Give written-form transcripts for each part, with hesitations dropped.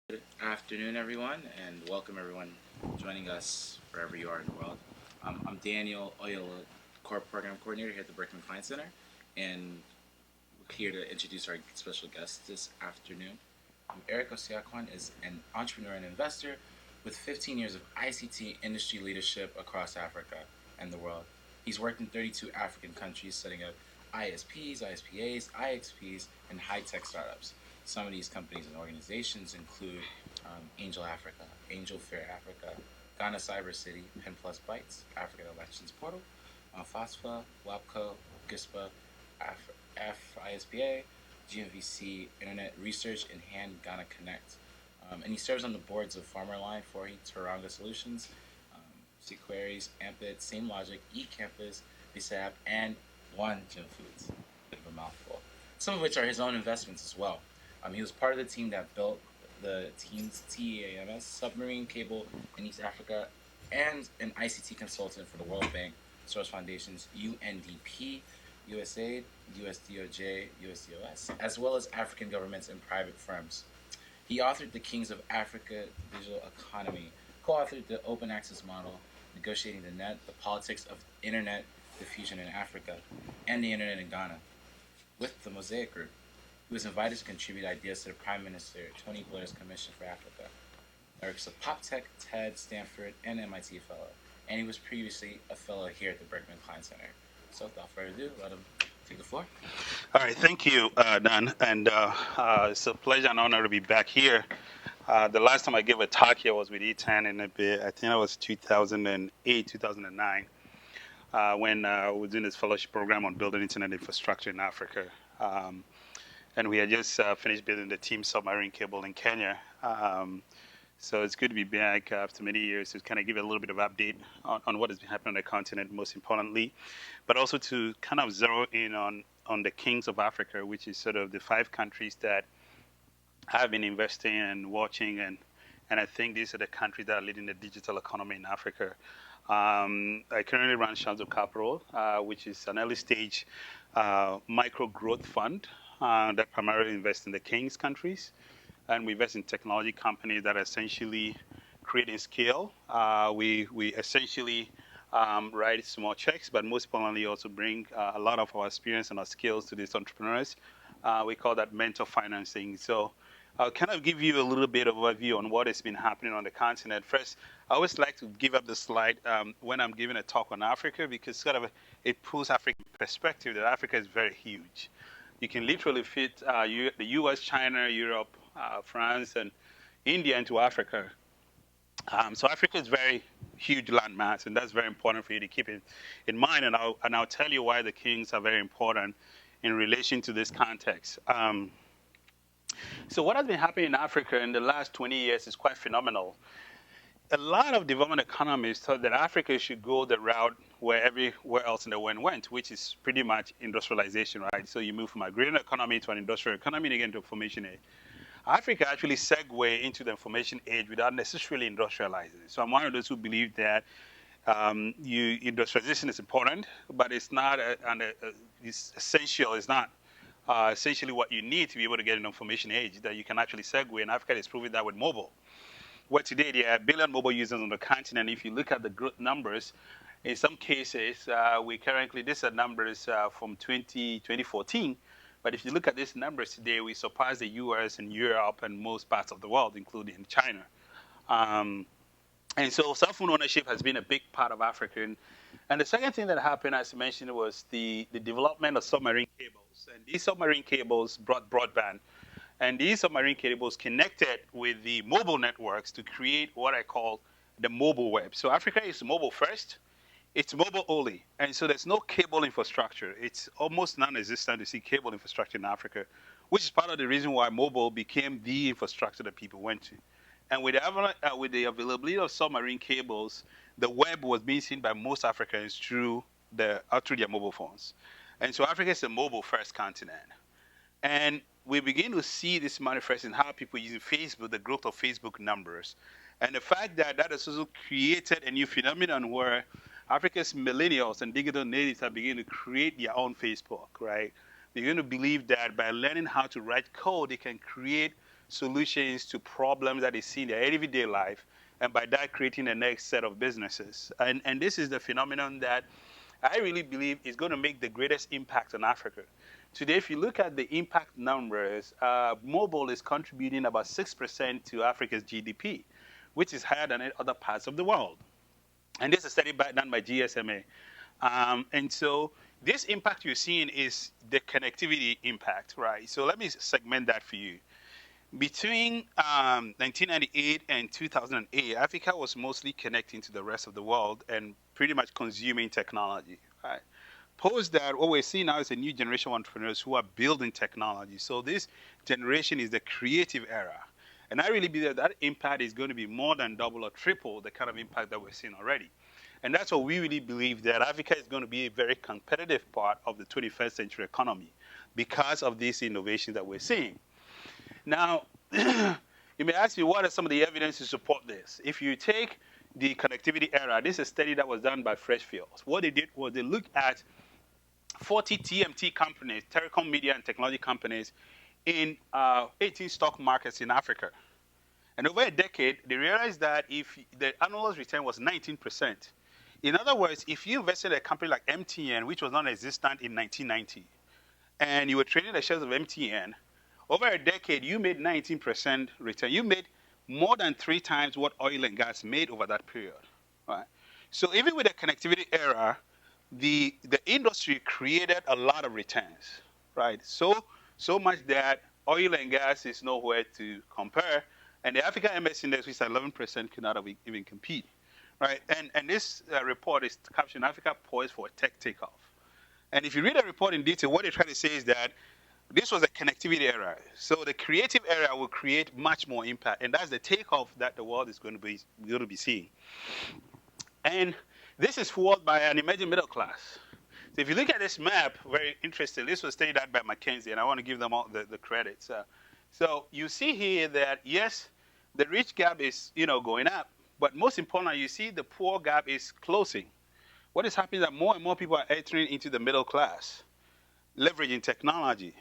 Good afternoon, everyone, and welcome everyone joining us wherever you are in the world. I'm Daniel Oyola, Core Program Coordinator here at the Berkman Klein Center, and we're here to introduce our special guest this afternoon. Eric Osiakwan is an entrepreneur and investor with 15 years of ICT industry leadership across Africa and the world. He's worked in 32 African countries setting up ISPs, ISPAs, IXPs, and high-tech startups. Some of these companies and organizations include Angel Africa, Angel Fair Africa, Ghana Cyber City, PenPlusBytes, African Elections Portal, FOSSFA, WABco, GISPA, FISPA, GNVC, Internet Research, InHand, Ghana Connect. And he serves on the boards of Farmerline, Forhey, Teranga Solutions, Siqueries, Amp.it, SameLogic, eCampus, Bisa, and Wanjo Foods. Bit of a mouthful. Some of which are his own investments as well. He was part of the team that built the team's TEAMS submarine cable in East Africa and an ICT consultant for the WorldBank, Soros Foundations, UNDP, USAID, USDoJ, USDoS, as well as African governments and private firms. He authored The Kings of Africa Digital Economy, co-authored the Open Access Model, Negotiating the Net, The Politics of Internet Diffusion in Africa, and the Internet in Ghana, with the Mosaic Group. He was invited to contribute ideas to the Prime Minister Tony Blair's Commission for Africa. Eric's a PopTech, TED, Stanford, and MIT fellow, and he was previously a fellow here at the Berkman Klein Center. So without further ado, let him take the floor. All right, thank you, Dan. And it's a pleasure and honor to be back here. The last time I gave a talk here was with E10 in a bit. I think it was 2008, 2009, when I was doing this fellowship program on building internet infrastructure in Africa. And we had just finished building the team submarine cable in Kenya. So it's good to be back after many years to kind of give a little bit of update on what has been happening on the continent, most importantly, but also to kind of zero in on the Kings of Africa, which is sort of the 5 countries that I've been investing and watching, and I think these are the countries that are leading the digital economy in Africa. I currently run Shanzo Capital, which is an early stage micro growth fund that primarily invests in the Kings countries. And we invest in technology companies that are essentially creating scale. We essentially write small checks, but most importantly also bring a lot of our experience and our skills to these entrepreneurs. We call that mentor financing. So I'll kind of give you a little bit of a view on what has been happening on the continent. First, I always like to give up the slide when I'm giving a talk on Africa, because sort of it puts Africa in perspective that Africa is very huge. You can literally fit the US, China, Europe, France, and India into Africa. So Africa is very huge landmass, and that's very important for you to keep in mind. And I'll tell you why the Kings are very important in relation to this context. So what has been happening in Africa in the last 20 years is quite phenomenal. A lot of development economists thought that Africa should go the route where everywhere else in the world went, which is pretty much industrialization, right? So you move from a agrarian economy to an industrial economy and you get into information age. Africa actually segued into the information age without necessarily industrializing. So I'm one of those who believe that industrialization is important, but it's not it's essential. It's not essentially what you need to be able to get an information age that you can actually segue. And Africa is proving that with mobile. Where today there are a billion mobile users on the continent. If you look at the growth numbers, in some cases, we currently, these are numbers from 2014. But if you look at these numbers today, we surpass the US and Europe and most parts of the world, including China. And so cell phone ownership has been a big part of Africa. And the second thing that happened, as I mentioned, was the development of submarine cables. And these submarine cables brought broadband. And these submarine cables connected with the mobile networks to create what I call the mobile web. So Africa is mobile first. It's mobile only. And so there's no cable infrastructure. It's almost non-existent to see cable infrastructure in Africa, which is part of the reason why mobile became the infrastructure that people went to. And with the availability of submarine cables, the web was being seen by most Africans through their mobile phones. And so Africa is a mobile first continent. And we begin to see this manifest in how people using Facebook, the growth of Facebook numbers. And the fact that that has also created a new phenomenon where Africa's millennials and digital natives are beginning to create their own Facebook, right? They're going to believe that by learning how to write code, they can create solutions to problems that they see in their everyday life, and by that creating the next set of businesses. And this is the phenomenon that I really believe is going to make the greatest impact on Africa. Today, if you look at the impact numbers, mobile is contributing about 6% to Africa's GDP, which is higher than in other parts of the world. And this is a study done by GSMA. And so this impact you're seeing is the connectivity impact, right? So let me segment that for you. Between 1998 and 2008, Africa was mostly connecting to the rest of the world and pretty much consuming technology, right? Post that, what we're seeing now is a new generation of entrepreneurs who are building technology. So this generation is the creative era. And I really believe that impact is going to be more than double or triple the kind of impact that we're seeing already. And that's what we really believe, that Africa is going to be a very competitive part of the 21st century economy because of these innovations that we're seeing. Now, you may ask me, what are some of the evidence to support this? If you take the connectivity era, this is a study that was done by Freshfields. What they did was they looked at 40 TMT companies, telecom, media, and technology companies in 18 stock markets in Africa. And over a decade, they realized that if the annual return was 19%, in other words, if you invested in a company like MTN, which was non-existent in 1990, and you were trading the shares of MTN, over a decade, you made 19% return. You made more than 3 times what oil and gas made over that period, right? So even with the connectivity era, the industry created a lot of returns, right? So much that oil and gas is nowhere to compare, and the Africa MS Index, which is 11%, cannot even compete, right? And this report is captioned Africa poised for a tech takeoff. And if you read the report in detail, what they try to say is that this was a connectivity era. So the creative era will create much more impact, and that's the takeoff that the world is going to be seeing. And this is fueled by an emerging middle class. So if you look at this map, very interesting. This was studied out by McKinsey, and I want to give them all the credits. So you see here that yes, the rich gap is going up, but most importantly, you see the poor gap is closing. What is happening is that more and more people are entering into the middle class, leveraging technology.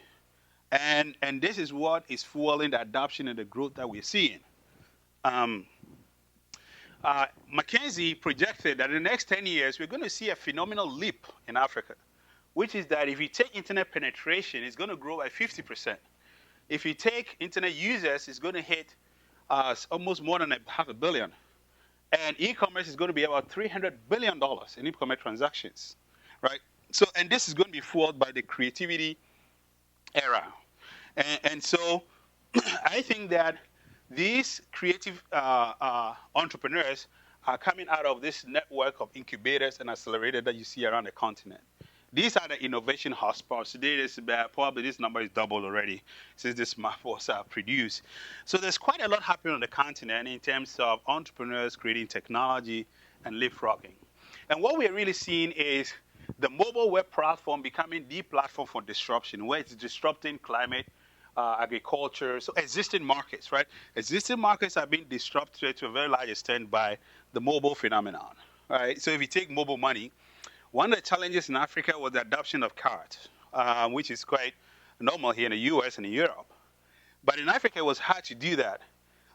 And this is what is fueling the adoption and the growth that we're seeing. McKinsey projected that in the next 10 years, we're going to see a phenomenal leap in Africa, which is that if you take internet penetration, it's going to grow by 50%. If you take internet users, it's going to hit almost more than $500 million. And e-commerce is going to be about $300 billion in e-commerce transactions, right? So, and this is going to be fueled by the creativity era. And so I think that these creative entrepreneurs are coming out of this network of incubators and accelerators that you see around the continent. These are the innovation hotspots. Today, probably this number is doubled already since this map was produced. So there's quite a lot happening on the continent in terms of entrepreneurs creating technology and leapfrogging. And what we're really seeing is the mobile web platform becoming the platform for disruption, where it's disrupting climate, agriculture, so existing markets, right? Existing markets are being disrupted to a very large extent by the mobile phenomenon, right? So if you take mobile money, one of the challenges in Africa was the adoption of cards, which is quite normal here in the US and in Europe. But in Africa, it was hard to do that.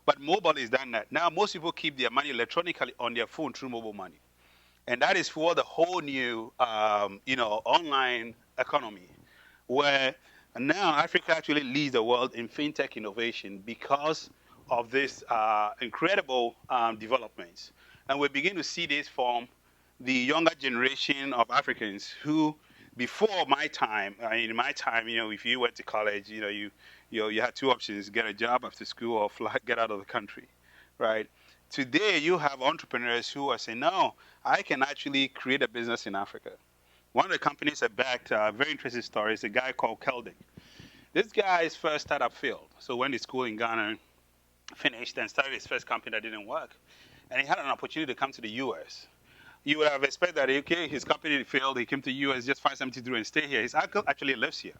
But mobile is done that. Now, most people keep their money electronically on their phone through mobile money. And that is for the whole new, online economy, where now Africa actually leads the world in fintech innovation because of this incredible developments. And we begin to see this from the younger generation of Africans who, before my time, in my time, if you went to college, you had 2 options: get a job after school or get out of the country, right? Today, you have entrepreneurs who are saying, no, I can actually create a business in Africa. One of the companies that backed a very interesting story is a guy called Kelding. This guy's first startup failed. So went to school in Ghana, finished, and started his first company that didn't work. And he had an opportunity to come to the US. You would have expected that, okay, his company failed, he came to the US, just find something to do and stay here. His uncle actually lives here.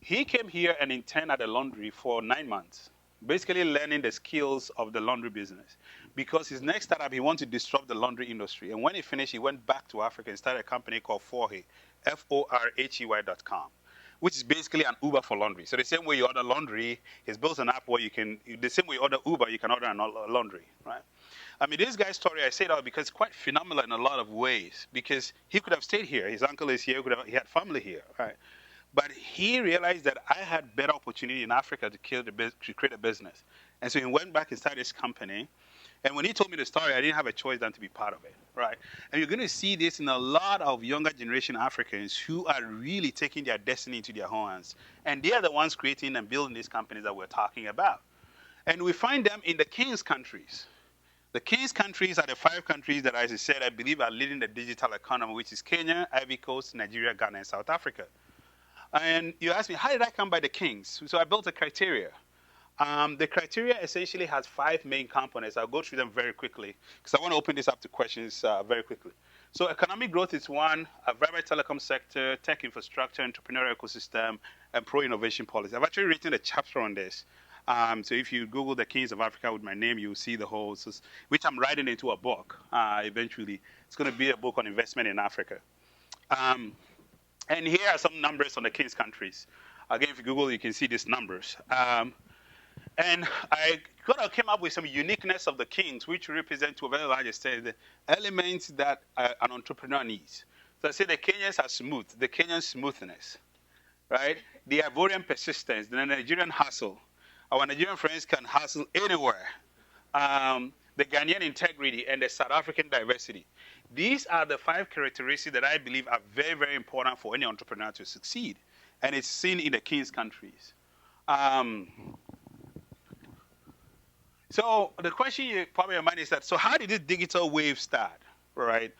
He came here and interned at a laundry for 9 months, basically learning the skills of the laundry business. Because his next startup, he wanted to disrupt the laundry industry. And when he finished, he went back to Africa and started a company called Forhey, Forhey.com. which is basically an Uber for laundry. So the same way you order laundry, he's built an app where you can, the same way you order Uber, you can order a laundry, right? I mean, this guy's story, I say that because it's quite phenomenal in a lot of ways, because he could have stayed here. His uncle is here, he had family here, right? But he realized that I had better opportunity in Africa to create a business. And so he went back and started his company. And when he told me the story, I didn't have a choice than to be part of it, right? And you're going to see this in a lot of younger generation Africans who are really taking their destiny into their hands. And they are the ones creating and building these companies that we're talking about. And we find them in the king's countries. The king's countries are the 5 countries that, as I said, I believe are leading the digital economy, which is Kenya, Ivory Coast, Nigeria, Ghana, and South Africa. And you ask me, how did I come by the kings? So I built a criteria. The criteria essentially has 5 main components. I'll go through them very quickly because I want to open this up to questions very quickly. So economic growth is 1, a vibrant telecom sector, tech infrastructure, entrepreneurial ecosystem, and pro-innovation policy. I've actually written a chapter on this. So if you Google the Kings of Africa with my name, you'll see the whole, which I'm writing into a book eventually. It's going to be a book on investment in Africa. And here are some numbers on the King's countries. Again, if you Google, you can see these numbers. And I kind of came up with some uniqueness of the Kings, which represent to a very large extent the elements that an entrepreneur needs. So I say the Kenyans are smooth, the Kenyan smoothness, right? The Ivorian persistence, the Nigerian hustle. Our Nigerian friends can hustle anywhere. The Ghanaian integrity and the South African diversity. These are the 5 characteristics that I believe are very, very important for any entrepreneur to succeed. And it's seen in the King's countries. So the question you probably in mind is that, so how did this digital wave start, right?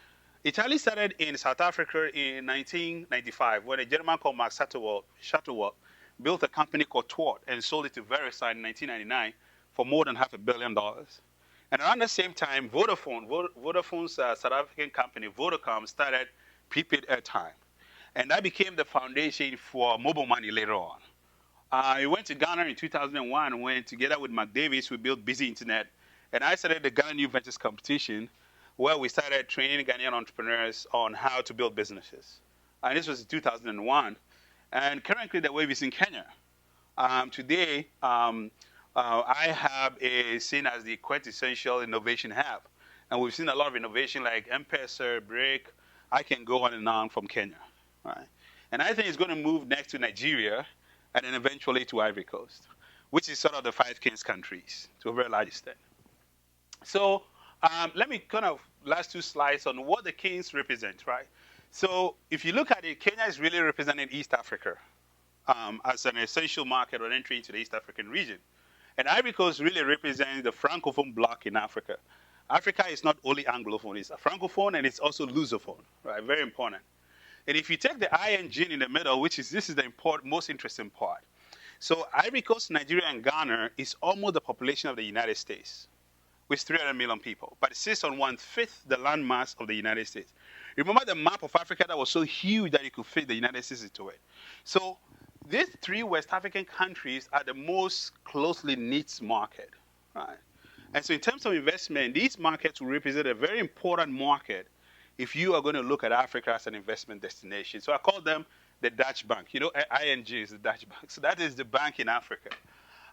It actually started in South Africa in 1995 when a gentleman called Mark Shuttleworth built a company called Twat and sold it to VeriSign in 1999 for more than $500 million. And around the same time, Vodafone's South African company, Vodacom, started prepaid airtime. And that became the foundation for mobile money later on. I went to Ghana in 2001 when, together with Mark Davis, we built Busy Internet. And I started the Ghana New Ventures competition where we started training Ghanaian entrepreneurs on how to build businesses. And this was in 2001. And currently, the wave is in Kenya. Today, I have a seen as the quintessential innovation hub. And we've seen a lot of innovation like M-Pesa, Break. I can go on and on from Kenya. Right? And I think it's going to move next to Nigeria and then eventually to Ivory Coast, which is sort of the 5 Kings countries to a very large extent. So let me kind of last 2 slides on what the Kings represent, right? So if you look at it, Kenya is really representing East Africa as an essential market or entry into the East African region. And Ivory Coast really represents the Francophone bloc in Africa. Africa is not only Anglophone, it's a Francophone and it's also Lusophone, right? Very important. And if you take the ING in the middle, this is the most interesting part. So Ivory Coast, Nigeria, and Ghana is almost the population of the United States, with 300 million people, but it sits on 1/5 the landmass of the United States. Remember the map of Africa that was so huge that you could fit the United States into it. So these 3 West African countries are the most closely knit market, right? And so in terms of investment, these markets will represent a very important market if you are going to look at Africa as an investment destination. So I call them the Dutch bank. You know, ING is the Dutch bank. So that is the bank in Africa.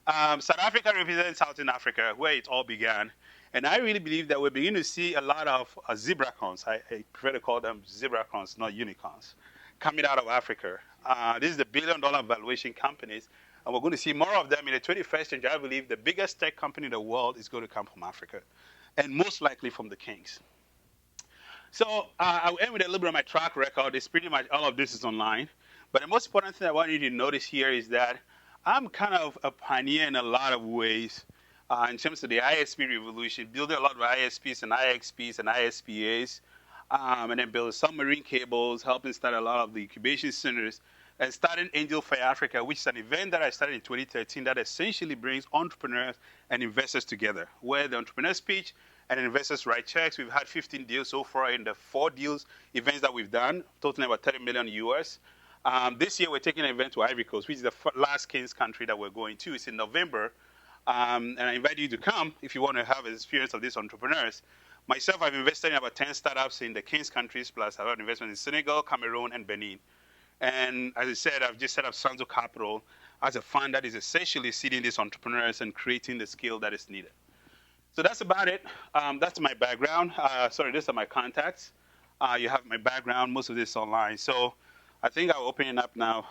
South Africa represents Southern Africa, where it all began. And I really believe that we're beginning to see a lot of zebracons. I prefer to call them zebracons, not unicorns, coming out of Africa. This is the billion-dollar valuation companies. And we're going to see more of them in the 21st century. I believe the biggest tech company in the world is going to come from Africa, and most likely from the Kings. So I'll end with a little bit of my track record. It's pretty much all of this is online. But the most important thing I want you to notice here is that I'm kind of a pioneer in a lot of ways in terms of the ISP revolution, building a lot of ISPs and IXPs and ISPAs, and then building submarine cables, helping start a lot of the incubation centers, and starting Angel Fair Africa, which is an event that I started in 2013 that essentially brings entrepreneurs and investors together, where the entrepreneurs pitch and investors write checks. We've had 15 deals so far in the 4 events that we've done, totaling about 30 million US. This year, we're taking an event to Ivory Coast, which is the last King's country that we're going to. It's in November. And I invite you to come if you want to have an experience of these entrepreneurs. Myself, I've invested in about 10 startups in the King's countries, plus I've had investment in Senegal, Cameroon, and Benin. And as I said, I've just set up Sanzo Capital as a fund that is essentially seeding these entrepreneurs and creating the skill that is needed. So that's about it. That's my background. Sorry, these are my contacts. You have my background, most of this online. So I think I'll open it up now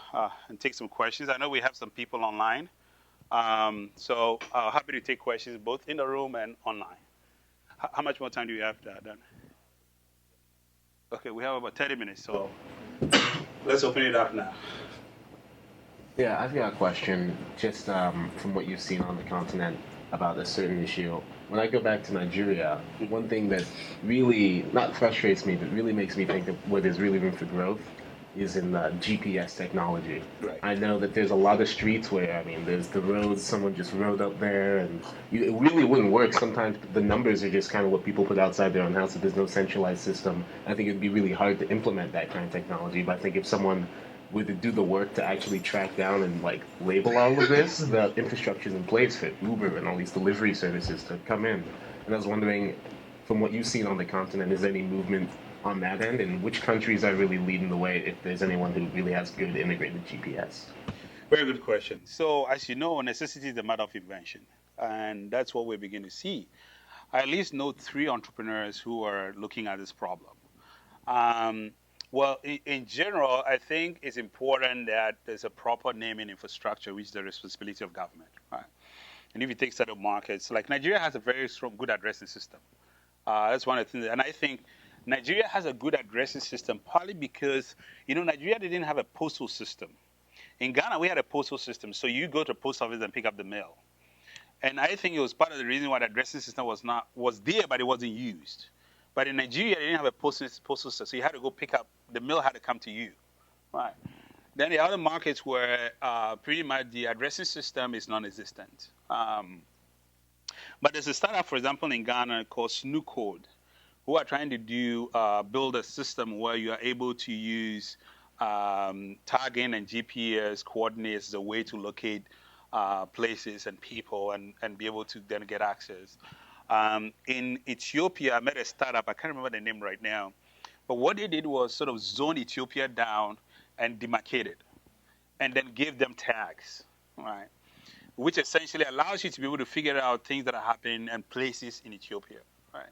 and take some questions. I know we have some people online. So happy to take questions both in the room and online. How much more time do we have, Dan? Okay, we have about 30 minutes, so let's open it up now. Yeah, I've got a question just from what you've seen on the continent about a certain issue. When I go back to Nigeria, one thing that really, not frustrates me, but really makes me think of where there's really room for growth is in the GPS technology. Right. I know that there's a lot of streets where, I mean, there's the roads, someone just rode up there, and it really wouldn't work. Sometimes the numbers are just kind of what people put outside their own house, so there's no centralized system. I think it'd be really hard to implement that kind of technology, but I think if someone were to do the work to actually track down and like label all of this, the infrastructure is in place for Uber and all these delivery services to come in. And I was wondering, from what you've seen on the continent, is there any movement on that end, and which countries are really leading the way if there's anyone who really has good integrated GPS? Very good question. So, as you know, necessity is the mother of invention, and that's what we begin to see. I at least know 3 entrepreneurs who are looking at this problem. Well, in general, I think it's important that there's a proper naming infrastructure, which is the responsibility of government. Right? And if you take certain markets, like Nigeria has a very strong, good addressing system. That's one of the things, and I think Nigeria has a good addressing system partly because, Nigeria didn't have a postal system. In Ghana, we had a postal system, so you go to the post office and pick up the mail. And I think it was part of the reason why the addressing system was there, but it wasn't used. But in Nigeria, they didn't have a postal system, so you had to go pick up, the mail had to come to you. Right. Then the other markets where pretty much the addressing system is non-existent. But there's a startup, for example, in Ghana called SnooCode, who are trying to build a system where you are able to use tagging and GPS coordinates as a way to locate places and people and be able to then get access. In Ethiopia, I met a startup, I can't remember the name right now, but what they did was sort of zone Ethiopia down and demarcate it, and then give them tags, right? Which essentially allows you to be able to figure out things that are happening and places in Ethiopia, right?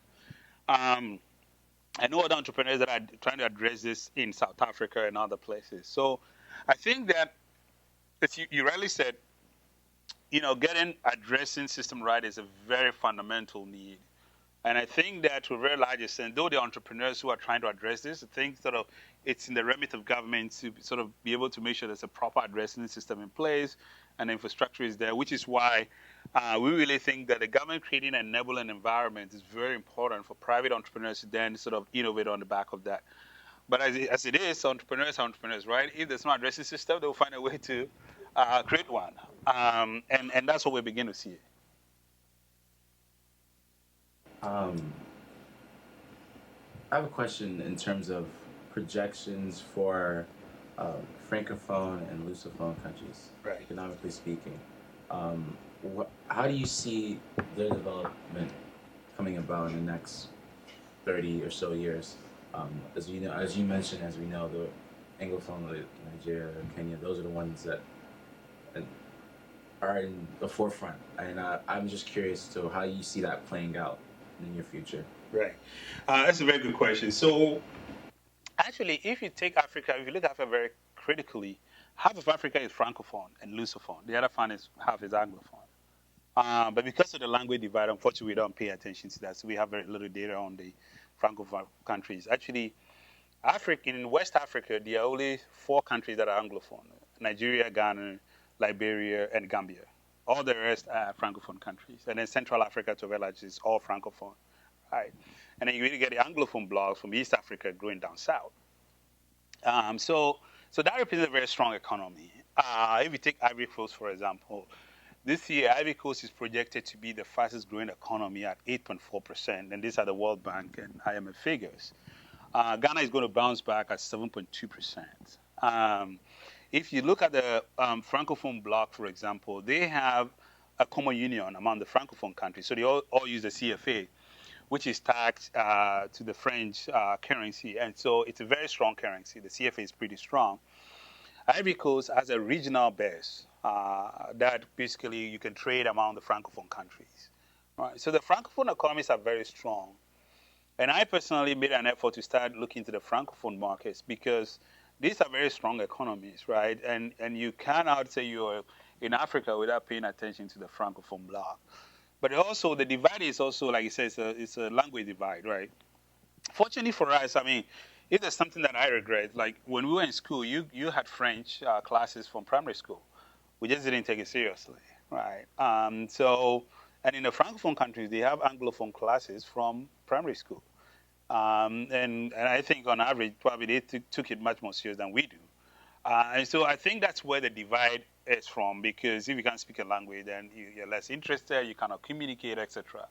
I know other entrepreneurs that are trying to address this in South Africa and other places. So I think that, as you rightly said, getting addressing system right is a very fundamental need. And I think that to a very large extent, though the entrepreneurs who are trying to address this, I think sort of it's in the remit of government to sort of be able to make sure there's a proper addressing system in place and the infrastructure is there, which is why we really think that the government creating an enabling environment is very important for private entrepreneurs to then sort of innovate on the back of that. But as it is, entrepreneurs are entrepreneurs, right? If there's no addressing system, they'll find a way to create one. And that's what we begin to see. I have a question in terms of projections for francophone and lusophone countries, right, economically speaking. How do you see their development coming about in the next 30 or so years? As you mentioned, as we know, the Anglophone, like Nigeria, Kenya, those are the ones that are in the forefront. And I'm just curious to how you see that playing out in the near future. Right. That's a very good question. So, actually, if you take Africa, if you look at Africa very critically, half of Africa is francophone and lusophone. The other half is anglophone. But because of the language divide, unfortunately, we don't pay attention to that. So we have very little data on the francophone countries. Actually, in West Africa, there are only 4 countries that are anglophone: Nigeria, Ghana, Liberia, and Gambia. All the rest are francophone countries. And then Central Africa, to a large, is all francophone. Right. And then you really get the anglophone blocks from East Africa growing down south. So that represents a very strong economy. If you take Ivory Coast, for example, this year Ivory Coast is projected to be the fastest growing economy at 8.4%, and these are the WorldBank and IMF figures. Ghana is going to bounce back at 7.2%. If you look at the francophone bloc, for example, they have a common union among the francophone countries, so they all use the CFA, which is taxed to the French currency. And so it's a very strong currency. The CFA is pretty strong. Ivory Coast has a regional base that basically you can trade among the Francophone countries. Right? So the Francophone economies are very strong. And I personally made an effort to start looking into the Francophone markets because these are very strong economies, right? And you cannot say you're in Africa without paying attention to the Francophone bloc. But also the divide is also, like you said, it's a language divide, right? Fortunately for us, I mean, if there's something that I regret, like when we were in school, you had French classes from primary school. We just didn't take it seriously, right? And in the Francophone countries, they have Anglophone classes from primary school. And I think on average, probably they took it much more serious than we do. And so I think that's where the divide is from, because if you can't speak a language, then you're less interested, you cannot communicate, etc.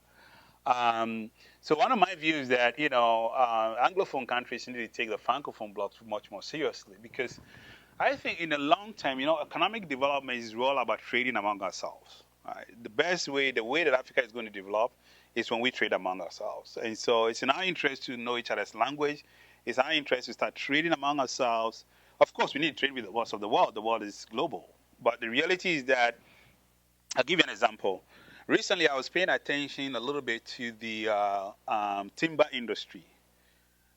So one of my views is that, Anglophone countries need to take the Francophone blocks much more seriously, because I think in the long term, economic development is all about trading among ourselves. Right? The way that Africa is going to develop is when we trade among ourselves. And so it's in our interest to know each other's language. It's our interest to start trading among ourselves. Of course, we need to trade with the rest of the world. The world is global. But the reality is that, I'll give you an example. Recently, I was paying attention a little bit to the timber industry.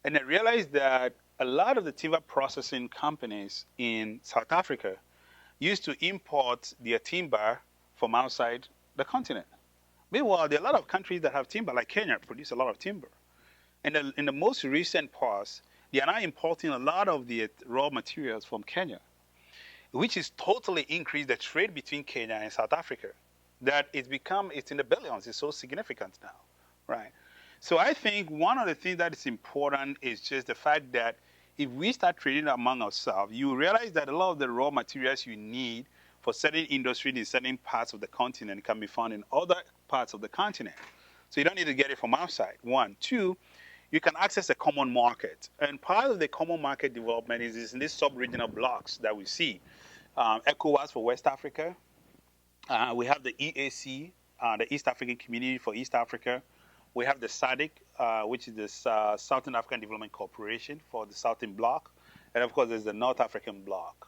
And I realized that a lot of the timber processing companies in South Africa used to import their timber from outside the continent. Meanwhile, there are a lot of countries that have timber, like Kenya, produce a lot of timber. And in the most recent past, they are now importing a lot of the raw materials from Kenya, which has totally increased the trade between Kenya and South Africa. That it's in the billions. It's so significant now, right? So I think one of the things that is important is just the fact that if we start trading among ourselves, you realize that a lot of the raw materials you need for certain industries in certain parts of the continent can be found in other parts of the continent. So you don't need to get it from outside, one. Two, you can access a common market. And part of the common market development is in these sub-regional blocks that we see. ECOWAS for West Africa. We have the EAC, the East African Community for East Africa. We have the SADC, which is the Southern African Development Corporation for the Southern Bloc. And of course, there's the North African Bloc.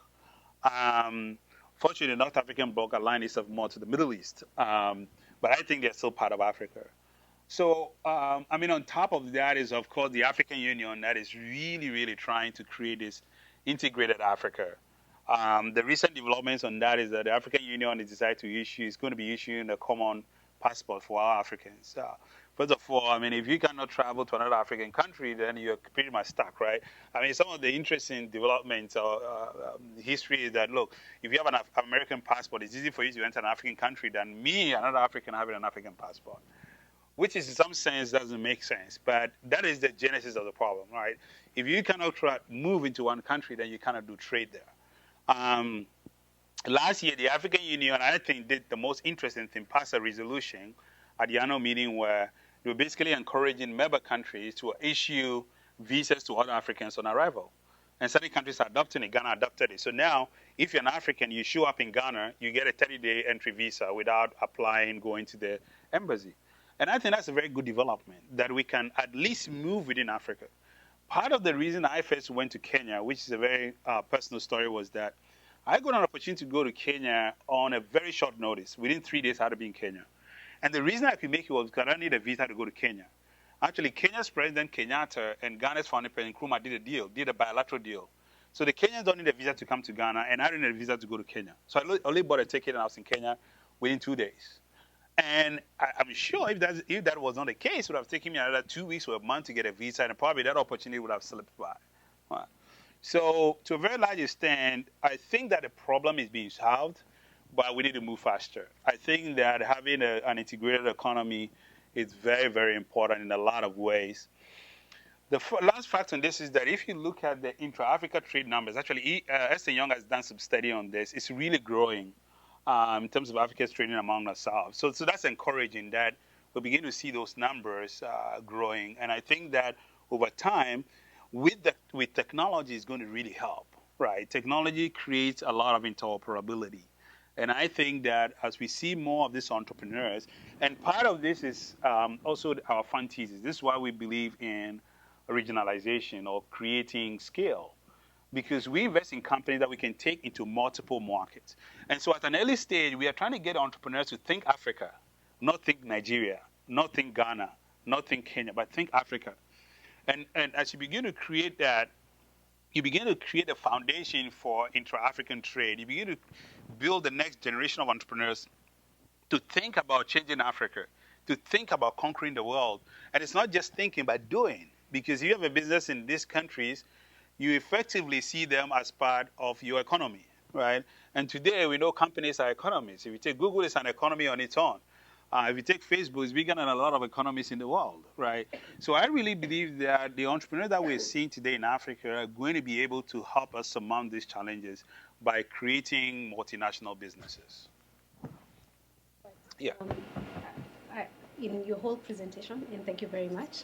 Fortunately, the North African Bloc aligned itself more to the Middle East. But I think they're still part of Africa. So, on top of that is, of course, the African Union that is really, really trying to create this integrated Africa. The recent developments on that is that the African Union is going to be issuing a common passport for all Africans. First of all, if you cannot travel to another African country, then you're pretty much stuck, right? Some of the interesting developments or history is that, look, if you have an American passport, it's easy for you to enter an African country than me, another African, having an African passport, which is in some sense doesn't make sense. But that is the genesis of the problem, right? If you cannot move into one country, then you cannot do trade there. Last year, the African Union, I think, did the most interesting thing, passed a resolution at the annual meeting where they were basically encouraging member countries to issue visas to other Africans on arrival. And certain countries are adopting it. Ghana adopted it. So now, if you're an African, you show up in Ghana, you get a 30-day entry visa without applying, going to the embassy. And I think that's a very good development, that we can at least move within Africa. Part of the reason I first went to Kenya, which is a very personal story, was that I got an opportunity to go to Kenya on a very short notice. Within 3 days, I had to be in Kenya. And the reason I could make it was because I didn't need a visa to go to Kenya. Actually, Kenya's President Kenyatta and Ghana's founding President Nkrumah did a bilateral deal. So the Kenyans don't need a visa to come to Ghana, and I didn't need a visa to go to Kenya. So I only bought a ticket, and I was in Kenya within 2 days. And I'm sure if that was not the case, it would have taken me another 2 weeks or a month to get a visa, and probably that opportunity would have slipped by. Right. So to a very large extent, I think that the problem is being solved, but we need to move faster. I think that having an integrated economy is very, very important in a lot of ways. The last fact on this is that if you look at the intra-Africa trade numbers, actually, Ernst & Young has done some study on this. It's really growing in terms of Africa's trading among ourselves. So that's encouraging that we begin to see those numbers growing. And I think that over time, with technology is going to really help, right? Technology creates a lot of interoperability. And I think that as we see more of these entrepreneurs, and part of this is also our fund thesis. This is why we believe in regionalization or creating scale. because we invest in companies that we can take into multiple markets. And so at an early stage, we are trying to get entrepreneurs to think Africa, not think Nigeria, not think Ghana, not think Kenya, but think Africa. And as you begin to create that, you begin to create a foundation for intra-African trade. You begin to build the next generation of entrepreneurs to think about changing Africa, to think about conquering the world. And it's not just thinking, but doing. Because if you have a business in these countries, you effectively see them as part of your economy, right? And today we know companies are economies. If you take Google, it's an economy on its own. If you take Facebook, it's bigger than a lot of economies in the world, right? So I really believe that the entrepreneurs that we're seeing today in Africa are going to be able to help us surmount these challenges by creating multinational businesses. Yeah. In your whole presentation, and thank you very much,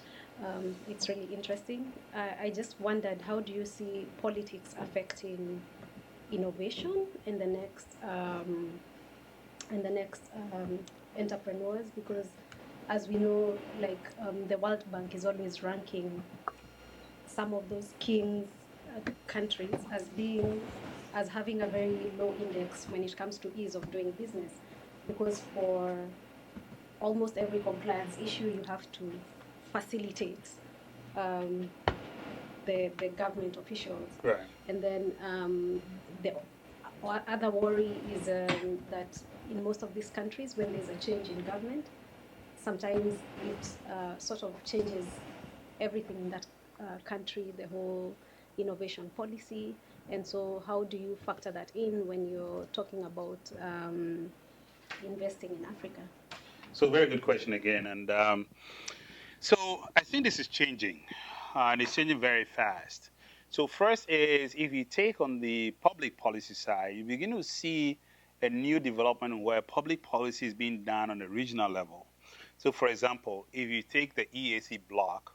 it's really interesting. I just wondered, how do you see politics affecting innovation in the next entrepreneurs? Because as we know, like the World Bank is always ranking some of those kings countries as having a very low index when it comes to ease of doing business, because for almost every compliance issue you have to facilitate the government officials. Right. And then the other worry is that in most of these countries, when there's a change in government, sometimes it sort of changes everything in that country, the whole innovation policy. And so how do you factor that in when you're talking about investing in Africa? So very good question again. And so I think this is changing, and it's changing very fast. So first is, if you take on the public policy side, you begin to see a new development where public policy is being done on a regional level. So for example, if you take the EAC bloc,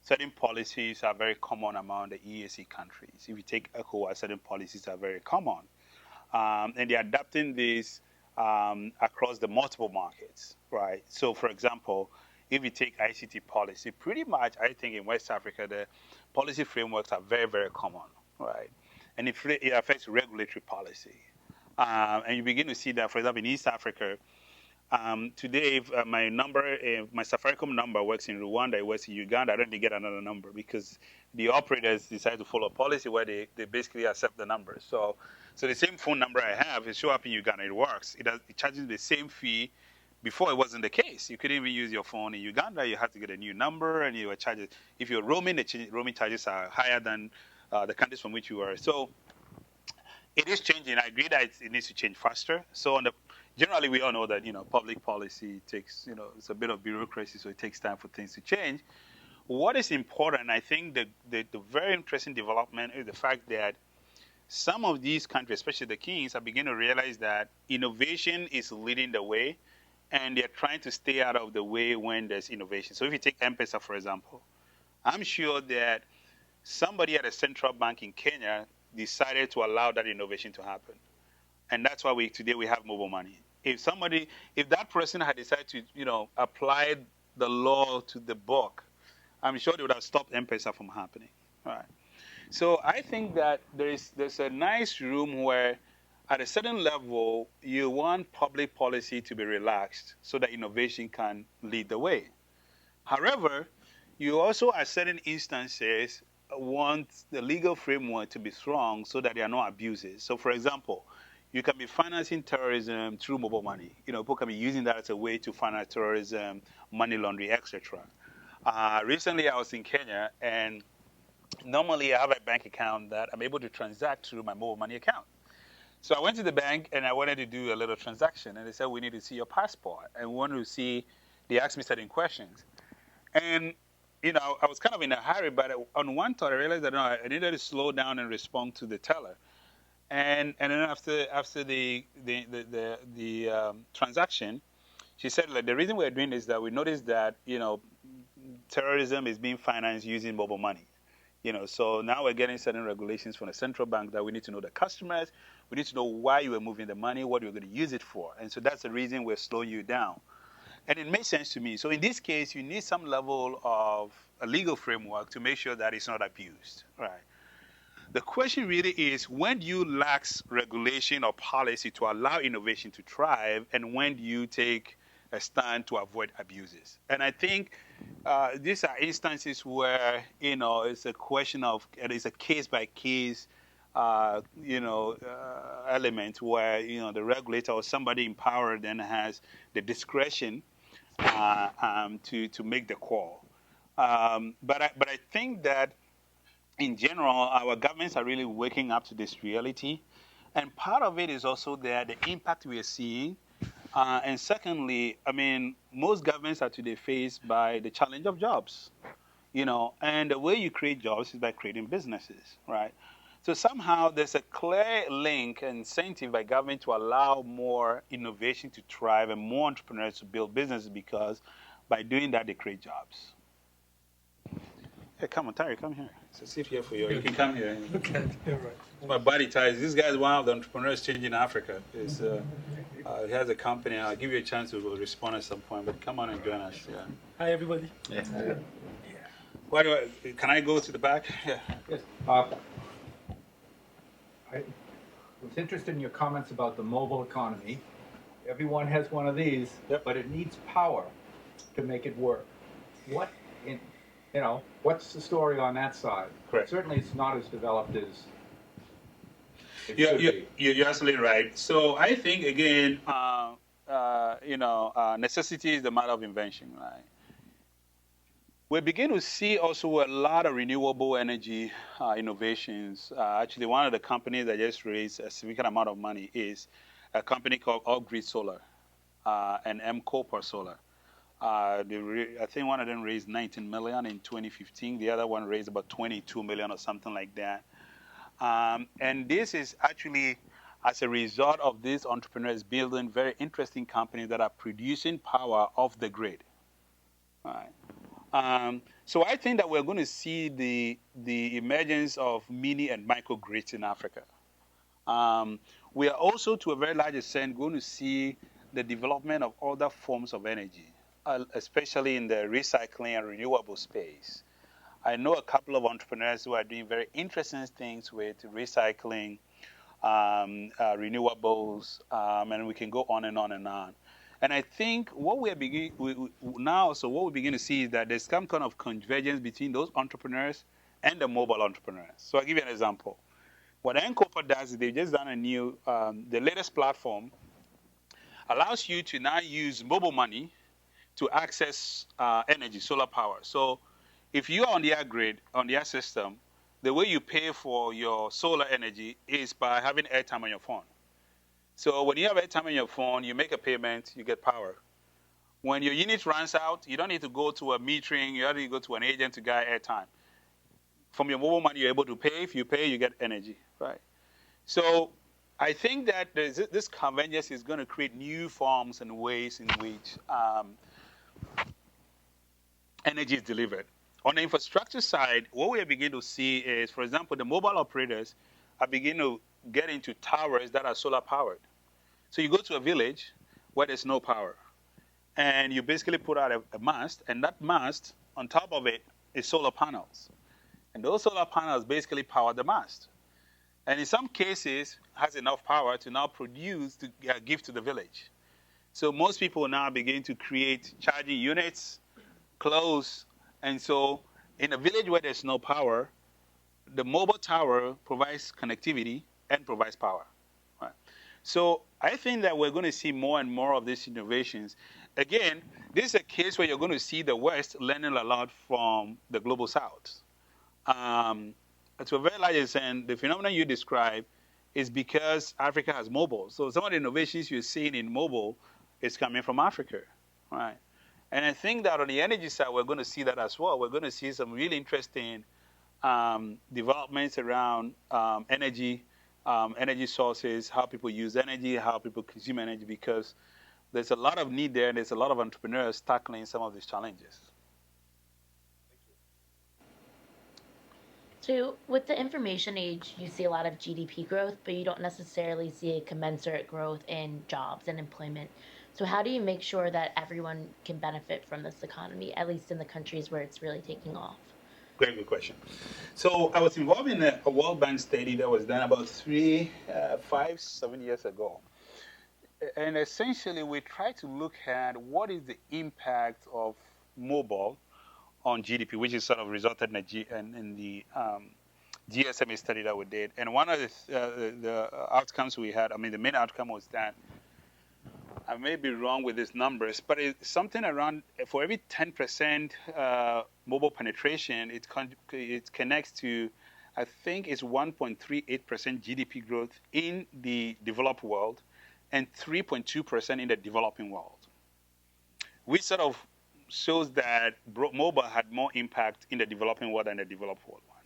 certain policies are very common among the EAC countries. If you take ECOWAS, certain policies are very common. And they're adapting this across the multiple markets, right? So for example, if you take ICT policy, pretty much I think in West Africa, the policy frameworks are very, very common, right? And it affects regulatory policy. And you begin to see that, for example, in East Africa, today, if my Safaricom number works in Rwanda, it works in Uganda, I don't need to get another number because the operators decide to follow a policy where they basically accept the numbers. So the same phone number I have, it shows up in Uganda, it works. It charges the same fee. Before, it wasn't the case. You couldn't even use your phone in Uganda. You had to get a new number, and you were charged. If you're roaming, the roaming charges are higher than the countries from which you were. So it is changing. I agree that it needs to change faster. So generally, we all know that public policy takes it's a bit of bureaucracy, so it takes time for things to change. What is important, I think, the very interesting development is the fact that some of these countries, especially the kings, are beginning to realize that innovation is leading the way. And they're trying to stay out of the way when there's innovation. So if you take M-Pesa, for example, I'm sure that somebody at a central bank in Kenya decided to allow that innovation to happen. And that's why today we have mobile money. If that person had decided to, apply the law to the book, I'm sure they would have stopped M-Pesa from happening. All right. So I think that there's a nice room where at a certain level, you want public policy to be relaxed so that innovation can lead the way. However, you also, at certain instances, want the legal framework to be strong so that there are no abuses. So, for example, you can be financing terrorism through mobile money. People can be using that as a way to finance terrorism, money laundering, etc. Recently, I was in Kenya, and normally I have a bank account that I'm able to transact through my mobile money account. So I went to the bank and I wanted to do a little transaction, and they said, we need to see your passport. And we wanted to see, they asked me certain questions. And, I was kind of in a hurry, but on one thought, I realized that I needed to slow down and respond to the teller. And then after the transaction, she said, the reason we're doing this is that we noticed that, terrorism is being financed using mobile money. So now we're getting certain regulations from the central bank that we need to know the customers. We need to know why you were moving the money, what you're going to use it for. And so that's the reason we're slowing you down. And it makes sense to me. So in this case, you need some level of a legal framework to make sure that it's not abused. Right. The question really is, when do you lax regulation or policy to allow innovation to thrive, and when do you take a stand to avoid abuses? And I think these are instances where, it's a question of, it is a case by case, element where, the regulator or somebody empowered then has the discretion to make the call. But I think that in general, our governments are really waking up to this reality. And part of it is also that the impact we are seeing. And secondly, I mean, most governments are today faced by the challenge of jobs, and the way you create jobs is by creating businesses, right? So somehow there's a clear link and incentive by government to allow more innovation to thrive and more entrepreneurs to build businesses, because by doing that, they create jobs. Hey, come on, Terry, come here. It's a seat here for you. You can come here. Okay, yeah, right. My buddy ties. This guy is one of the entrepreneurs changing Africa. He has a company. I'll give you a chance to respond at some point, but come on and join us. Yeah. Hi, everybody. Yeah. Can I go to the back? Yeah. Yes. I was interested in your comments about the mobile economy. Everyone has one of these, Yep. but it needs power to make it work. What's the story on that side? Correct. Certainly, it's not as developed as it should be. You're absolutely right. So I think, again, necessity is the mother of invention, right? We begin to see also a lot of renewable energy innovations. Actually, one of the companies that just raised a significant amount of money is a company called Off-Grid Solar and M-Copper Solar. I think one of them raised 19 million in 2015. The other one raised about 22 million or something like that. And this is actually as a result of these entrepreneurs building very interesting companies that are producing power off the grid. All right. So I think that we're going to see the emergence of mini and microgrids in Africa. We are also, to a very large extent, going to see the development of other forms of energy, especially in the recycling and renewable space. I know a couple of entrepreneurs who are doing very interesting things with recycling, renewables, and we can go on and on and on. And I think what we begin to see is that there's some kind of convergence between those entrepreneurs and the mobile entrepreneurs. So I'll give you an example. What M-Copper does is they've just done a new, the latest platform allows you to now use mobile money to access energy, solar power. So if you're on their grid, on their system, the way you pay for your solar energy is by having airtime on your phone. So when you have airtime on your phone, you make a payment, you get power. When your unit runs out, you don't need to go to a metering, you don't need to go to an agent to get airtime. From your mobile money, you're able to pay. If you pay, you get energy, right? So I think that this convergence is going to create new forms and ways in which energy is delivered. On the infrastructure side, what we are beginning to see is, for example, the mobile operators are beginning to get into towers that are solar powered. So you go to a village where there's no power, and you basically put out a mast, and that mast, on top of it, is solar panels. And those solar panels basically power the mast. And in some cases, has enough power to now produce, to give to the village. So most people now begin to create charging units, close. And so in a village where there's no power, the mobile tower provides connectivity and provides power. Right? So I think that we're going to see more and more of these innovations. Again, this is a case where you're going to see the West learning a lot from the global South. To a very large extent, the phenomenon you describe is because Africa has mobile. So some of the innovations you're seeing in mobile is coming from Africa, right? And I think that on the energy side, we're going to see that as well. We're going to see some really interesting developments around energy sources, how people use energy, how people consume energy, because there's a lot of need there, and there's a lot of entrepreneurs tackling some of these challenges. So with the information age, you see a lot of GDP growth, but you don't necessarily see a commensurate growth in jobs and employment. So how do you make sure that everyone can benefit from this economy, at least in the countries where it's really taking off? Very good question. So I was involved in a World Bank study that was done about 7 years ago. And essentially, we tried to look at what is the impact of mobile on GDP, which is sort of resulted in, in the GSMA study that we did. And one of the outcomes we had, I mean, the main outcome was that I may be wrong with these numbers, but it's something around for every 10% mobile penetration, it connects to, I think it's 1.38% GDP growth in the developed world and 3.2% in the developing world. Which sort of shows that mobile had more impact in the developing world than the developed world one.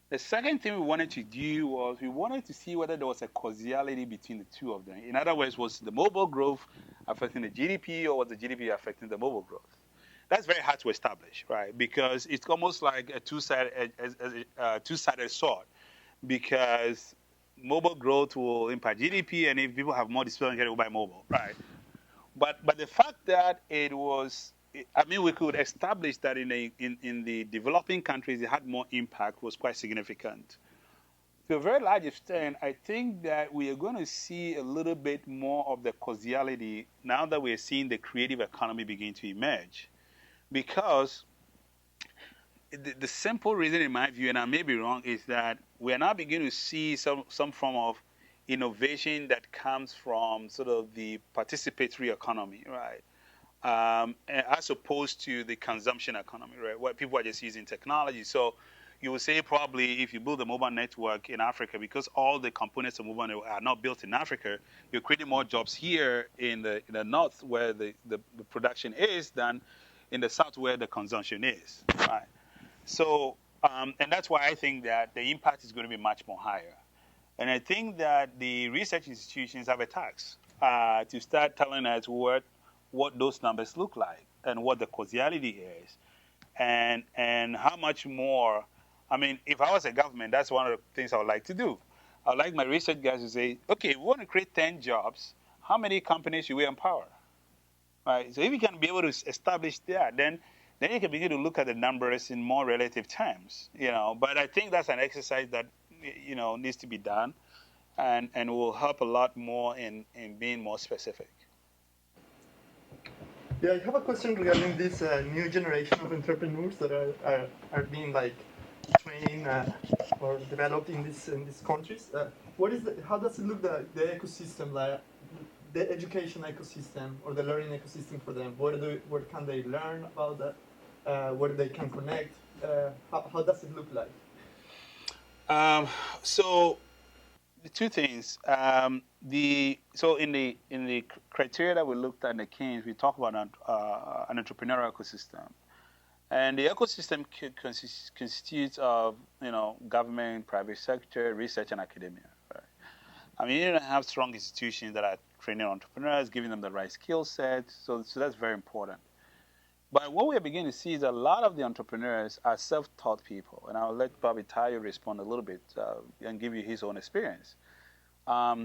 The second thing we wanted to do was we wanted to see whether there was a causality between the two of them. In other words, was the mobile growth affecting the GDP or was the GDP affecting the mobile growth? That's very hard to establish, right? Because it's almost like a two-sided sword. Because mobile growth will impact GDP, and if people have more disposable income, they will buy mobile, right? But the fact that it was, I mean, we could establish that in the developing countries, it had more impact was quite significant. To a very large extent, I think that we are going to see a little bit more of the causality now that we are seeing the creative economy begin to emerge. Because the simple reason, in my view, and I may be wrong, is that we are now beginning to see some form of innovation that comes from sort of the participatory economy, right? As opposed to the consumption economy, right? Where people are just using technology. So you would say probably if you build a mobile network in Africa, because all the components of mobile network are not built in Africa, you're creating more jobs here in the north where the production is than in the south where the consumption is, right? So, and that's why I think that the impact is going to be much more higher. And I think that the research institutions have a task to start telling us what those numbers look like and what the causality is and how much more. I mean, if I was a government, that's one of the things I would like to do. I would like my research guys to say, okay, we want to create 10 jobs. How many companies should we empower? Right? So if you can be able to establish that, then you can begin to look at the numbers in more relative terms, you know. But I think that's an exercise that, you know, needs to be done and will help a lot more in being more specific. Yeah, I have a question regarding this new generation of entrepreneurs that are being like trained or developed in these countries. How does it look the ecosystem, like the education ecosystem or the learning ecosystem for them? Where can they learn about that? Where they can connect? How does it look like? So the two things. So in the criteria that we looked at in the Keynes, we talk about an entrepreneurial ecosystem, and the ecosystem constitutes of, you know, government, private sector, research, and academia. Right? I mean, you need to have strong institutions that are training entrepreneurs, giving them the right skill set. So that's very important. But what we are beginning to see is a lot of the entrepreneurs are self-taught people. And I'll let Bobby Tayo respond a little bit and give you his own experience. I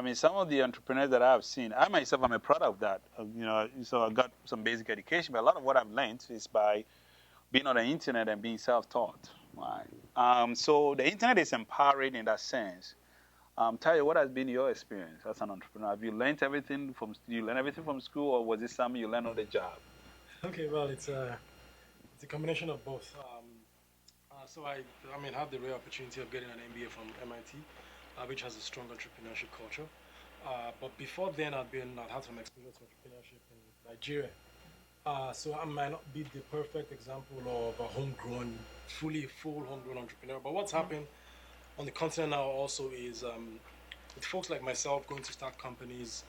mean, some of the entrepreneurs that I've seen, I myself am a product of that. You know, so I got some basic education, but a lot of what I've learned is by being on the internet and being self-taught. Right? So the internet is empowering in that sense. Tayo, what has been your experience as an entrepreneur? Have you learned everything from school, or was it something you learned on the job? Okay, well, it's a combination of both. So I had the rare opportunity of getting an MBA from MIT, which has a strong entrepreneurship culture. But before then, I'd had some exposure to entrepreneurship in Nigeria. So I might not be the perfect example of a full homegrown entrepreneur. But what's happened on the continent now also is with folks like myself going to start companies.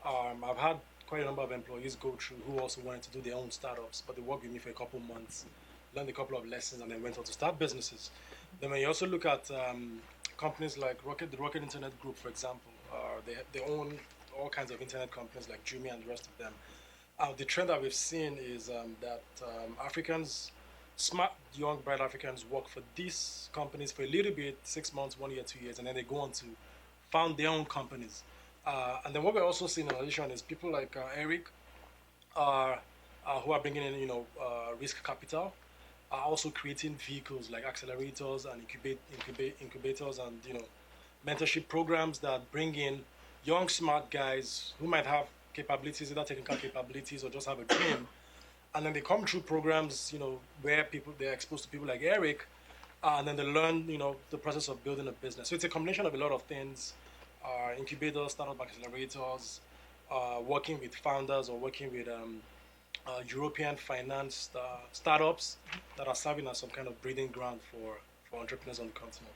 I've had quite a number of employees go through who also wanted to do their own startups, but they worked with me for a couple of months, learned a couple of lessons, and then went on to start businesses. Then when you also look at companies like the Rocket Internet Group, for example, they own all kinds of internet companies like Jumia and the rest of them. The trend that we've seen is that Africans, smart, young, bright Africans work for these companies for a little bit, 6 months, 1 year, 2 years, and then they go on to found their own companies. And then what we're also seeing in addition is people like Eric who are bringing in, risk capital. are also creating vehicles like accelerators and incubators and mentorship programs that bring in young smart guys who might have capabilities, either technical capabilities or just have a dream, and then they come through programs, where they're exposed to people like Eric, and then they learn, the process of building a business. So it's a combination of a lot of things: incubators, startup accelerators, working with founders or working with European financed startups that are serving as some kind of breeding ground for entrepreneurs on the continent.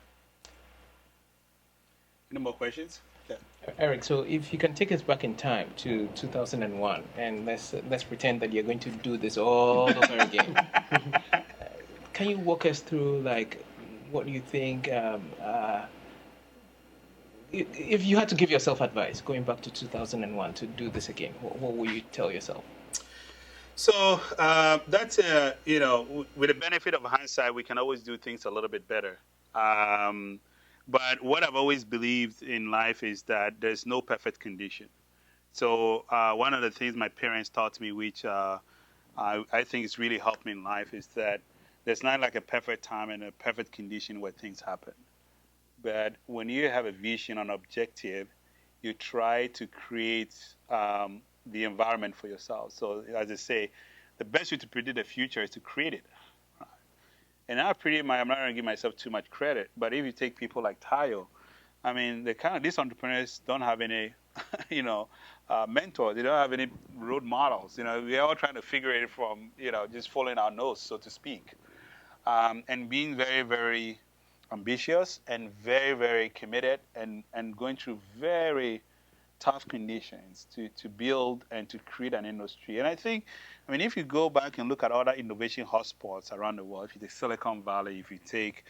Any more questions? Yeah. Eric, so if you can take us back in time to 2001, and let's pretend that you're going to do this all over again. Can you walk us through, like, what do you think? If you had to give yourself advice going back to 2001 to do this again, what would you tell yourself? So that's with the benefit of hindsight, we can always do things a little bit better. But what I've always believed in life is that there's no perfect condition. So one of the things my parents taught me, which I think has really helped me in life, is that there's not like a perfect time and a perfect condition where things happen. But when you have a vision, an objective, you try to create the environment for yourself. So as I say, the best way to predict the future is to create it. And I'm not going to give myself too much credit, but if you take people like Tayo, I mean, these entrepreneurs don't have any, mentors. They don't have any role models. We're all trying to figure it from, just following our nose, so to speak. And being very, very ambitious and very, very committed and going through very tough conditions to build and to create an industry. And I think, if you go back and look at other innovation hotspots around the world, if you take Silicon Valley, if you take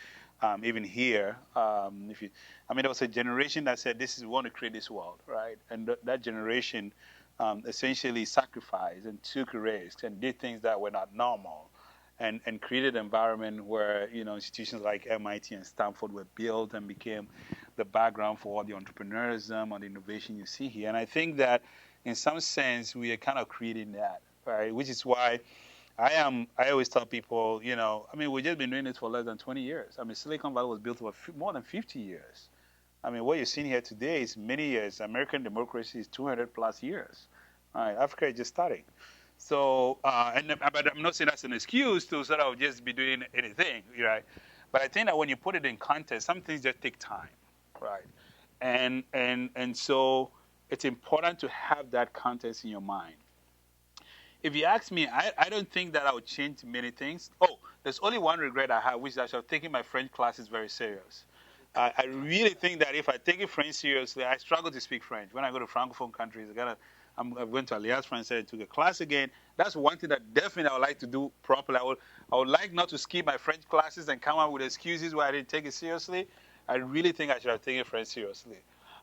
even here, there was a generation that said, we want to create this world, right? And that generation essentially sacrificed and took risks and did things that were not normal. And created an environment where institutions like MIT and Stanford were built and became the background for all the entrepreneurism and the innovation you see here. And I think that in some sense we are kind of creating that, right? Which is why I always tell people, we've just been doing this for less than 20 years. Silicon Valley was built over more than 50 years. What you're seeing here today is many years. American democracy is 200 plus years. All right, Africa is just starting. So, but I'm not saying that's an excuse to sort of just be doing anything, right? But I think that when you put it in context, some things just take time, right? And so it's important to have that context in your mind. If you ask me, I don't think that I would change many things. Oh, there's only one regret I have, which is that I'm taking my French classes very serious. I really think that if I take French seriously, I struggle to speak French. When I go to Francophone countries, I'm going to Alliance Française and took a class again. That's one thing that definitely I would like to do properly. I would like not to skip my French classes and come up with excuses why I didn't take it seriously. I really think I should have taken French seriously.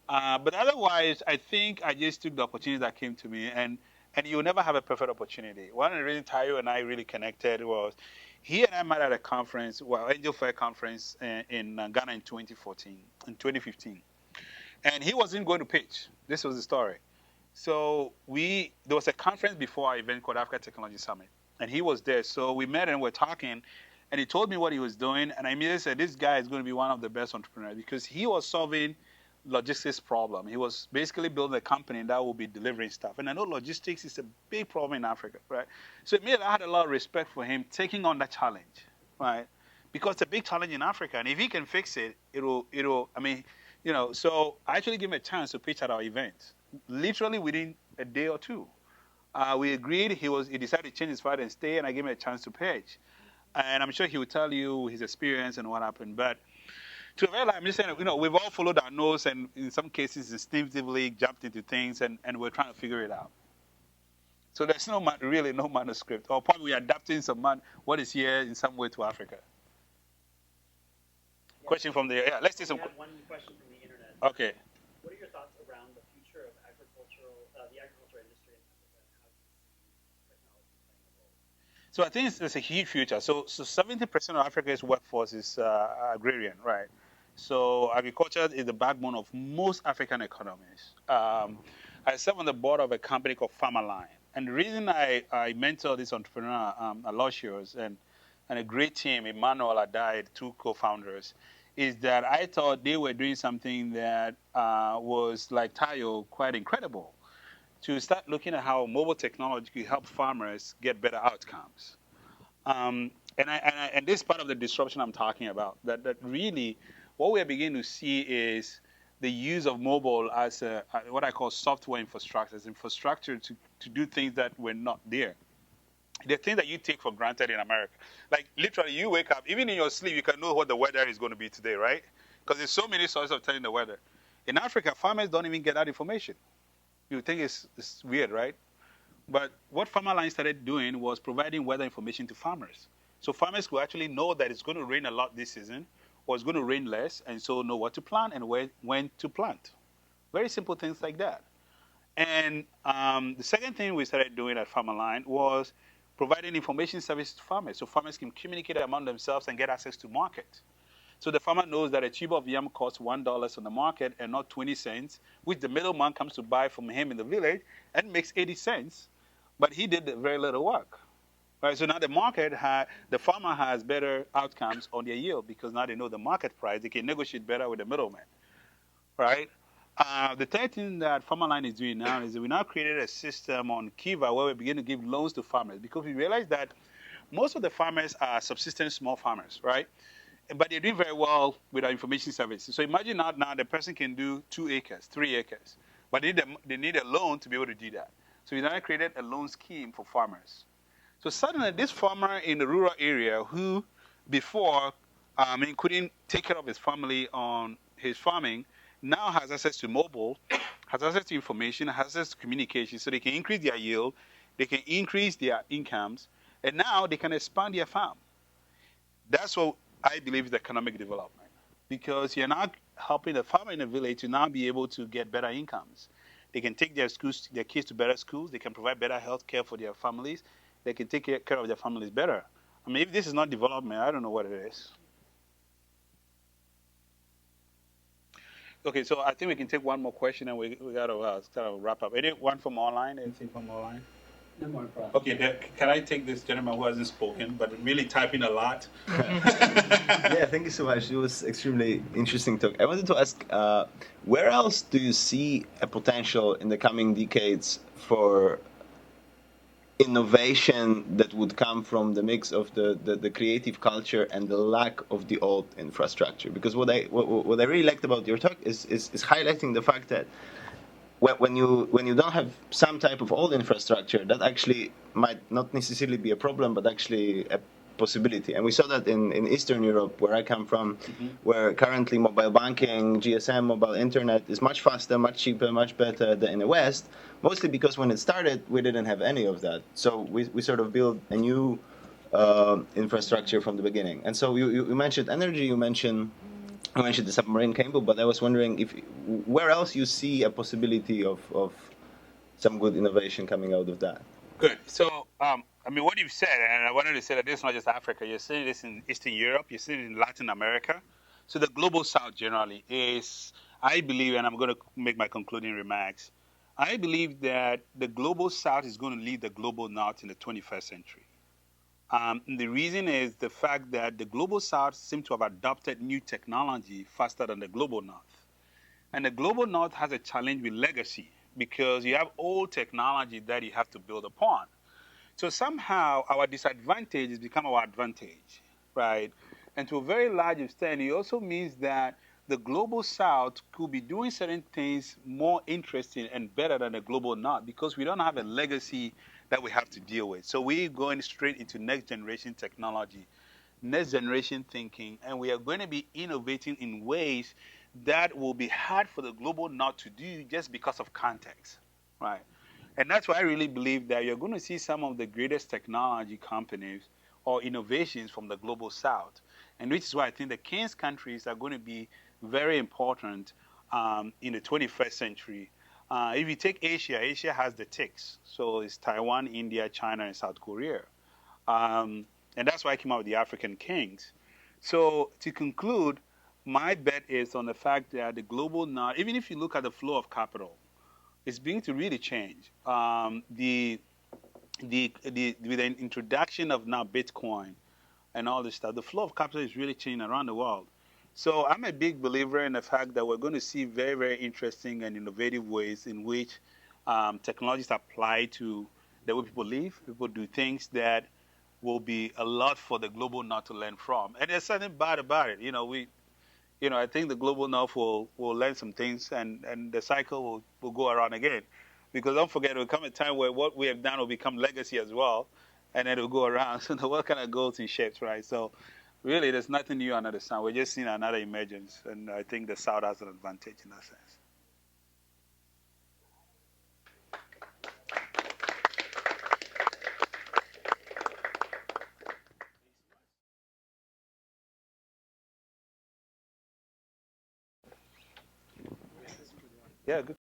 But otherwise, I think I just took the opportunity that came to me. And you'll never have a perfect opportunity. One of the reasons Tayo and I really connected was he and I met at a conference, Angel Fair conference in Ghana in 2015. And he wasn't going to pitch. This was the story. So there was a conference before our event called Africa Technology Summit, and he was there. So we met and we're talking, and he told me what he was doing, and I immediately said, this guy is going to be one of the best entrepreneurs because he was solving logistics problem. He was basically building a company that will be delivering stuff. And I know logistics is a big problem in Africa, right? So immediately I had a lot of respect for him taking on that challenge, right? Because it's a big challenge in Africa, and if he can fix it, so I actually gave him a chance to pitch at our event. Literally within a day or two, we agreed. He decided to change his flight and stay, and I gave him a chance to pitch. And I'm sure he will tell you his experience and what happened. But to a very I'm just saying, we've all followed our nose, and in some cases instinctively jumped into things, and we're trying to figure it out. So there's really no manuscript, or probably we're adapting what is here in some way to Africa. Yeah. Question from let's take some. We have one question from the internet. Okay. What are your thoughts around the future of the agriculture industry in Africa, and how do you see technology playing a role? So I think there's a huge future. So 70% of Africa's workforce is agrarian, right? So agriculture is the backbone of most African economies. I serve on the board of a company called Farmerline. And the reason I mentor this entrepreneur, Aloysius, and and a great team, Emmanuel Adai, two co-founders, is that I thought they were doing something that was, like Tayo, quite incredible, to start looking at how mobile technology could help farmers get better outcomes. And this is part of the disruption I'm talking about, that really what we are beginning to see is the use of mobile as what I call software infrastructure, as infrastructure to do things that were not there. The things that you take for granted in America. Like literally you wake up, even in your sleep, you can know what the weather is going to be today, right? Because there's so many sources of telling the weather. In Africa, farmers don't even get that information. You think it's weird, right? But what Farmerline started doing was providing weather information to farmers. So farmers could actually know that it's going to rain a lot this season, or it's going to rain less, and so know what to plant and when to plant. Very simple things like that. And the second thing we started doing at Farmerline was providing information service to farmers, so farmers can communicate among themselves and get access to market. So the farmer knows that a tube of yam costs $1 on the market and not 20 cents, which the middleman comes to buy from him in the village and makes 80 cents. But he did very little work. Right? So now the farmer has better outcomes on their yield because now they know the market price. They can negotiate better with the middleman. Right? The third thing that Farmerline is doing now is that we now created a system on Kiva where we begin to give loans to farmers because we realize that most of the farmers are subsistence small farmers, right? But they're doing very well with our information services. So imagine now the person can do 2 acres, 3 acres, but they need a loan to be able to do that. So we now created a loan scheme for farmers. So suddenly this farmer in the rural area who before couldn't take care of his family on his farming now has access to mobile, has access to information, has access to communication, so they can increase their yield, they can increase their incomes, and now they can expand their farm. That's what I believe is economic development, because you're now helping the farmer in the village to now be able to get better incomes. They can take their kids to better schools. They can provide better health care for their families. They can take care of their families better. I mean, if this is not development, I don't know what it is. Okay, so I think we can take one more question and we got to kind of wrap up. Anyone from online? Anything from online? No more problem. Okay, can I take this gentleman who hasn't spoken, but really typing a lot? Yeah, thank you so much. It was extremely interesting talk. I wanted to ask, where else do you see a potential in the coming decades for innovation that would come from the mix of the creative culture and the lack of the old infrastructure? Because what I really liked about your talk is highlighting the fact that when you don't have some type of old infrastructure, that actually might not necessarily be a problem, but actually a possibility. And we saw that in Eastern Europe, where I come from, where currently mobile banking, GSM, mobile internet is much faster, much cheaper, much better than in the West, mostly because when it started, we didn't have any of that. So we sort of built a new infrastructure from the beginning. And so you mentioned energy, you mentioned the submarine cable, but I was wondering where else you see a possibility of some good innovation coming out of that. Good. So, I mean, what you've said, and I wanted to say that this is not just Africa. You're seeing this in Eastern Europe. You're seeing it in Latin America. So the global South generally is, I believe, and I'm going to make my concluding remarks, I believe that the global South is going to lead the global North in the 21st century. The reason is the fact that the global South seems to have adopted new technology faster than the global North. And the global North has a challenge with legacy because you have old technology that you have to build upon. So somehow our disadvantage has become our advantage, right? And to a very large extent, it also means that the global South could be doing certain things more interesting and better than the global North because we don't have a legacy that we have to deal with. So we're going straight into next generation technology, next generation thinking, and we are going to be innovating in ways that will be hard for the global North to do just because of context, right? And that's why I really believe that you're going to see some of the greatest technology companies or innovations from the global South. And which is why I think the King's countries are going to be very important in the 21st century. If you take Asia, Asia has the TICs. So it's Taiwan, India, China, and South Korea. And that's why I came out with the African Kings. So to conclude, my bet is on the fact that the global North, even if you look at the flow of capital, it's beginning to really change. With the introduction of now Bitcoin, and all this stuff. The flow of capital is really changing around the world. So I'm a big believer in the fact that we're going to see very, very interesting and innovative ways in which technologies apply to the way people live, people do things that will be a lot for the global north to learn from. And there's something bad about it. I think the global north will learn some things, and the cycle will go around again. Because don't forget, there will come a time where what we have done will become legacy as well, and then it will go around. So the world kind of goes in shapes, right? So really, there's nothing new under the sun. We're just seeing another emergence, and I think the South has an advantage in that sense. Yeah, good.